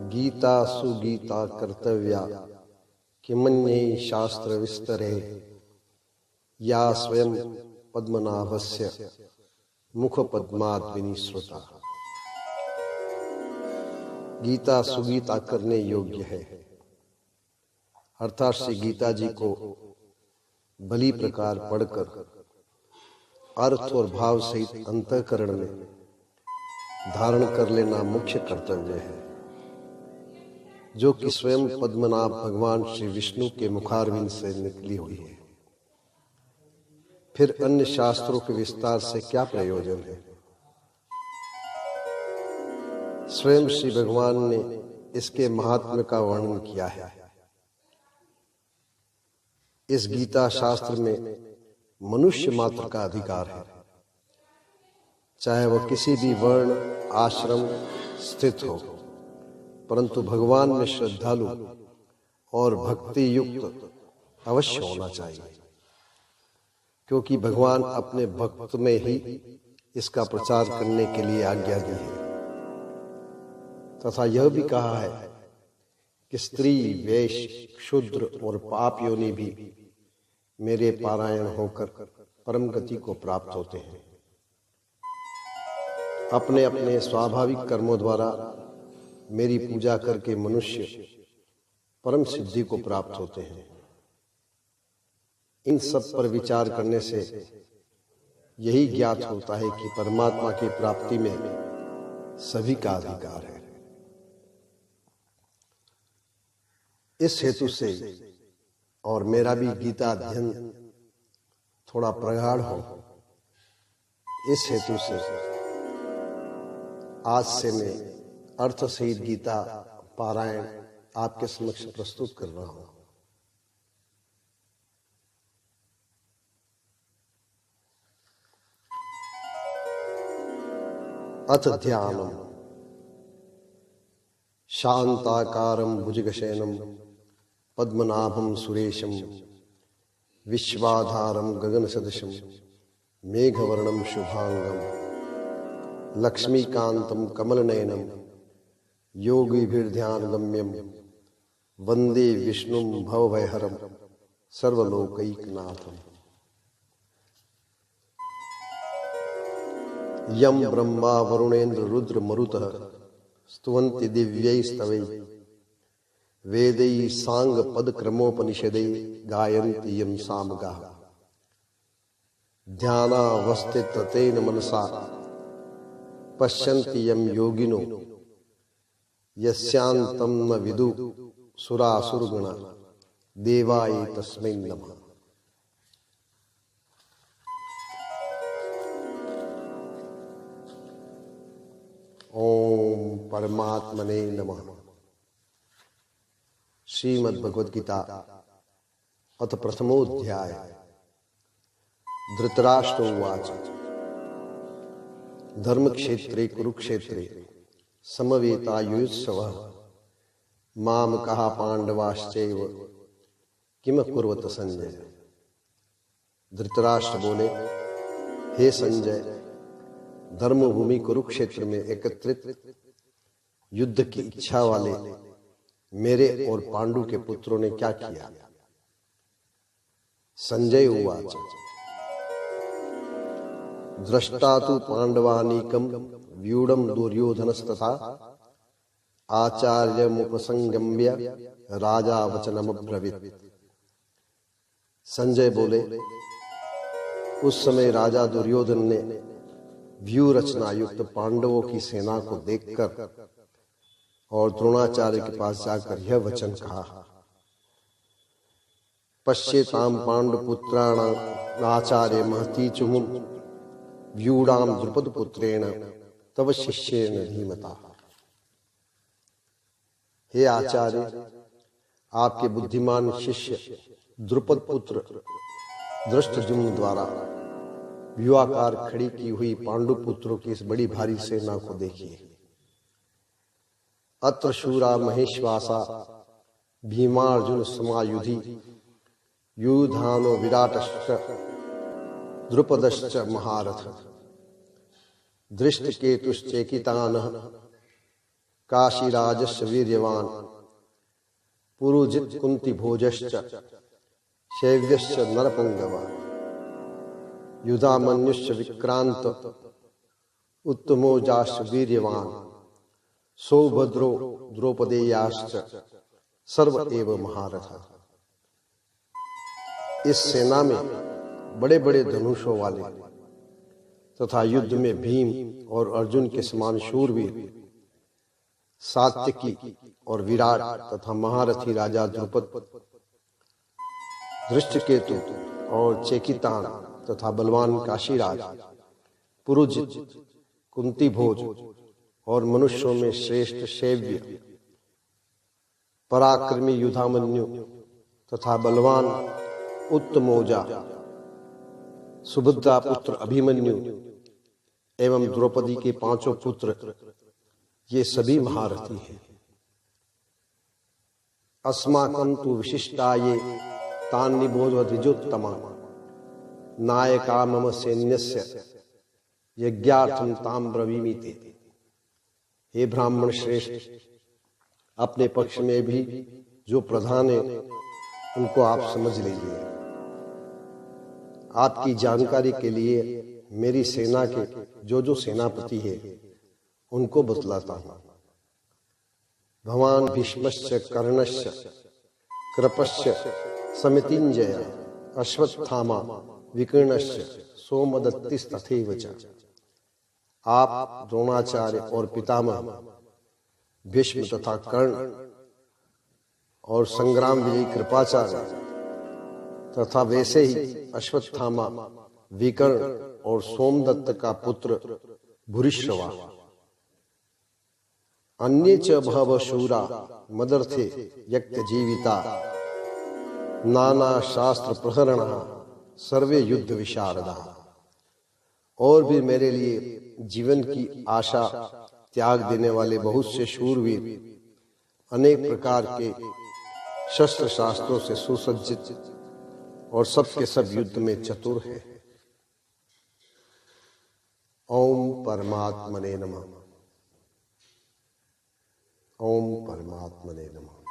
गीता सुगीता कर्तव्या किमन्यै शास्त्र विस्तरे या स्वयं पद्मनाभस्य मुख पद्मात् विनिश्रुता। गीता सुगीता करने योग्य है, अर्थात श्री गीता जी को भली प्रकार पढ़कर अर्थ और भाव सहित अंतःकरण में धारण कर लेना मुख्य कर्तव्य है, जो कि स्वयं पद्मनाभ भगवान श्री विष्णु के मुखारविंद से निकली हुई है। फिर अन्य शास्त्रों के विस्तार से क्या प्रयोजन है। स्वयं श्री भगवान ने इसके महात्म्य का वर्णन किया है। इस गीता शास्त्र में मनुष्य मात्र का अधिकार है, चाहे वह किसी भी वर्ण आश्रम स्थित हो, परंतु भगवान में श्रद्धालु और भक्ति युक्त अवश्य होना चाहिए, क्योंकि भगवान अपने भक्त में ही इसका प्रचार करने के लिए आज्ञा दी है। तथा यह भी कहा है कि स्त्री, वैश्य, क्षुद्र और पाप योनि भी मेरे पारायण होकर परम गति को प्राप्त होते हैं। अपने अपने स्वाभाविक कर्मों द्वारा मेरी पूजा करके मनुष्य परम सिद्धि को प्राप्त होते हैं। इन सब पर विचार करने से यही ज्ञात होता है कि परमात्मा की प्राप्ति में सभी का अधिकार है। इस हेतु से और मेरा भी गीता अध्ययन थोड़ा प्रगाढ़ हो, इस हेतु से आज से मैं अर्थ सहित गीता पारायण आपके समक्ष प्रस्तुत कर रहा हूं। अथ ध्यानम शांताकारं भुजगशयनं पद्मनाभं सुरेशं विश्वाधारं गगनसदृशं मेघवर्णं शुभांगं लक्ष्मीकान्तं कमलनयनं योगिभिर्ध्यानगम्यं वन्दे विष्णुं भवभयहरं सर्वलोकैकनाथम्। यं ब्रह्मा वरुणेन्द्र रुद्र मरुतः स्तुवन्ति दिव्यैस्तवैः वेदैः सांग पद क्रमोपनिषदैः गायन्ति यं सामगाः। ध्यानावस्थित तेन मनसा पश्यन्ति यं योगिनो यस्यान्तं न विदु सुरासुरगणा देवाय तस्मै नमः। ओम परमात्मने नमः। श्रीमद् भगवद गीता अथ प्रथमोऽध्याय। धृतराष्ट्र उवाच धर्मक्षेत्रे कुरुक्षेत्रे समवेतायुत्सवः मामकः पांडवाश्चैव किम कुर्वत संजय। धृतराष्ट्र बोले, हे संजय, धर्मभूमि कुरुक्षेत्र में एकत्रित युद्ध की इच्छा वाले मेरे और पांडु के पुत्रों ने क्या किया। संजय उवाच दृष्टा तु पांडवानीकं व्यूढ़ं दुर्योधनस्तथा आचार्यमुपसंगम्य राजा वचनमब्रवीत्। संजय बोले, उस समय राजा दुर्योधन ने व्यू रचना युक्त पांडवों की सेना को देखकर और द्रोणाचार्य के पास जाकर यह वचन कहा, पश्येताम पांडुपुत्राणाम आचार्य महती चुमुम व्यूढ़ाम द्रुपद पुत्रेण तव शिष्येण धीमता। हे आचार्य, आपके बुद्धिमान शिष्य द्रुपद पुत्र धृष्टद्युम्न द्वारा व्यूहाकार खड़ी की हुई पांडु पुत्रों की इस बड़ी भारी सेना को देखिए। अत्र शूरा महेश्वासा भीमार्जुन समायुधि युधानो विराटश्च द्रुपदश्च महारथ दृष्टकेतुश्चेकितानः काशीराजस्य वीर्यवान पुरुजित कुंती भोजश्च शैव्यश्च नरपुंगव युधामन्युश्च विक्रांत उत्तमो जाश्च वीर्यवान सौभद्रो द्रौपदेयाश्च सर्व एव महारथा। इस सेना में बड़े बड़े धनुषों वाले तथा युद्ध में भीम और अर्जुन के समान शूरवीर सात्यकी और विराट तथा महारथी राजा द्रुपद, धृष्टकेतु और चेकितान तथा बलवान काशीराज, पुरुजित, कुंती भोज और मनुष्यों में श्रेष्ठ शैव्य, पराक्रमी युधामन्यु तथा बलवान उत्तमोजा, सुभद्रा पुत्र अभिमन्यु एवं द्रौपदी के 5 पुत्र, ये सभी महारथी हैं। अस्माकं तु विशिष्टाये तान् निबोध द्विजोत्तमा नायका मम सैन्यस्य यज्ञार्थं तां ब्रवीमि ते। हे ब्राह्मण श्रेष्ठ, अपने पक्ष में भी जो प्रधान है उनको आप समझ लीजिए। आपकी जानकारी के लिए मेरी सेना के जो सेनापति है उनको बतलाता हूं। भवान भीष्मश्च कर्णश्च कृपश्च समितिंजय अश्वत्थामा विकीर्णश्च सोमदत्तिस्तथैव च। आप द्रोणाचार्य और पितामह भीष्म तथा कर्ण और संग्राम विजयी कृपाचार्य तथा वैसे ही अश्वत्थामा, विकर्ण और सोमदत्त का पुत्र भूरिश्रवा। अन्ये च बहवः शूरा मदर्थे यक्त जीविता नाना शास्त्र प्रहरणा सर्वे युद्ध विशारदा। और भी मेरे लिए जीवन की आशा त्याग देने वाले बहुत से शूरवीर अनेक प्रकार के शस्त्र शास्त्रों से सुसज्जित और सबके सब युद्ध में चतुर है। ओम परमात्मने नमः। ओम परमात्मने नमः।